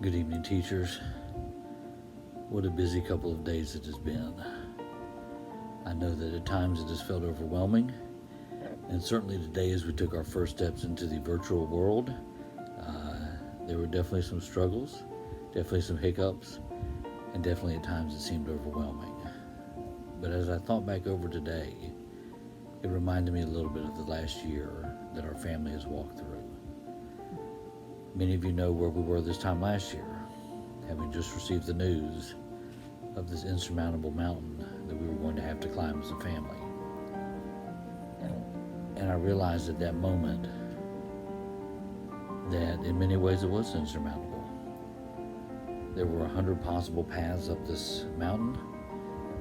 Good evening, teachers. What a busy couple of days it has been. I know that at times it has felt overwhelming, and certainly today as we took our first steps into the virtual world, there were definitely some struggles, definitely some hiccups, and definitely at times it seemed overwhelming. But as I thought back over today, it reminded me a little bit of the last year that our family has walked through. Many of you know where we were this time last year, having just received the news of this insurmountable mountain that we were going to have to climb as a family. And I realized at that moment that in many ways it was insurmountable. There were 100 possible paths up this mountain.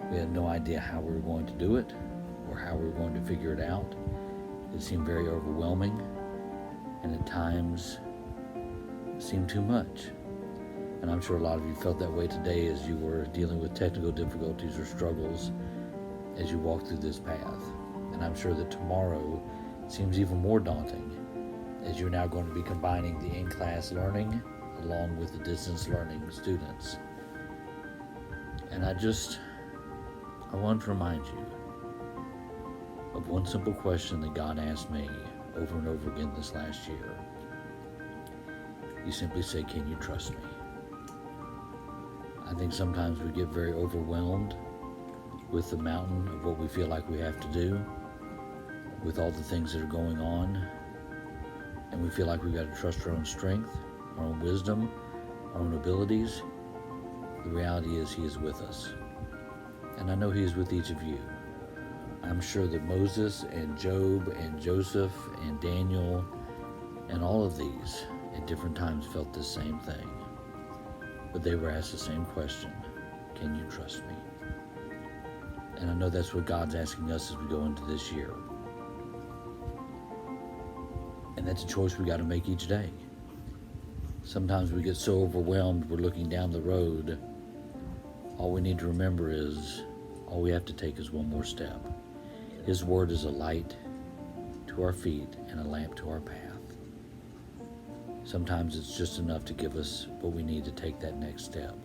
We had no idea how we were going to do it or how we were going to figure it out. It seemed very overwhelming, and at times it seemed too much. And I'm sure a lot of you felt that way today as you were dealing with technical difficulties or struggles as you walked through this path. And I'm sure that tomorrow seems even more daunting as you're now going to be combining the in-class learning along with the distance learning students. And I want to remind you of one simple question that God asked me over and over again this last year. He simply said, "Can you trust me?" I think sometimes we get very overwhelmed with the mountain of what we feel like we have to do, with all the things that are going on, and we feel like we've got to trust our own strength, our own wisdom, our own abilities. The reality is He is with us. And I know He is with each of you. I'm sure that Moses and Job and Joseph and Daniel and all of these at different times felt the same thing. But they were asked the same question: can you trust me? And I know that's what God's asking us as we go into this year. And that's a choice we got to make each day. Sometimes we get so overwhelmed, we're looking down the road. All we need to remember is all we have to take is one more step. His word is a light to our feet and a lamp to our path. Sometimes it's just enough to give us what we need to take that next step.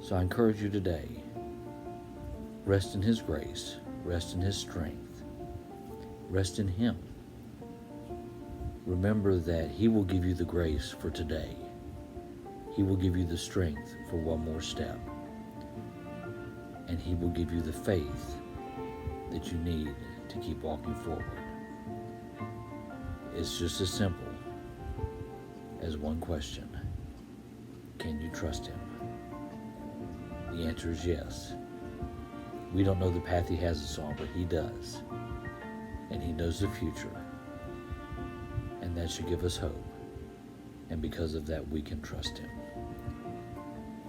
So I encourage you today, rest in His grace, rest in His strength, rest in Him. Remember that He will give you the grace for today. He will give you the strength for one more step. And He will give you the faith that you need to keep walking forward. It's just as simple as one question: can you trust Him? The answer is yes. We don't know the path He has us on, but He does. And He knows the future. And that should give us hope. And because of that, we can trust Him.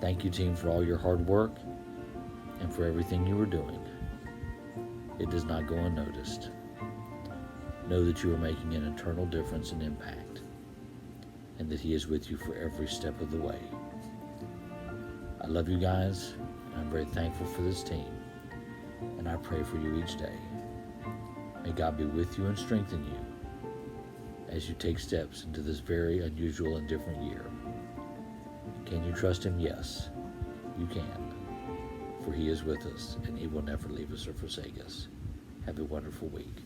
Thank you, team, for all your hard work and for everything you are doing. It does not go unnoticed. Know that you are making an eternal difference and impact, and that He is with you for every step of the way. I love you guys, and I'm very thankful for this team, and I pray for you each day. May God be with you and strengthen you as you take steps into this very unusual and different year. Can you trust Him? Yes, you can, for He is with us, and He will never leave us or forsake us. Have a wonderful week.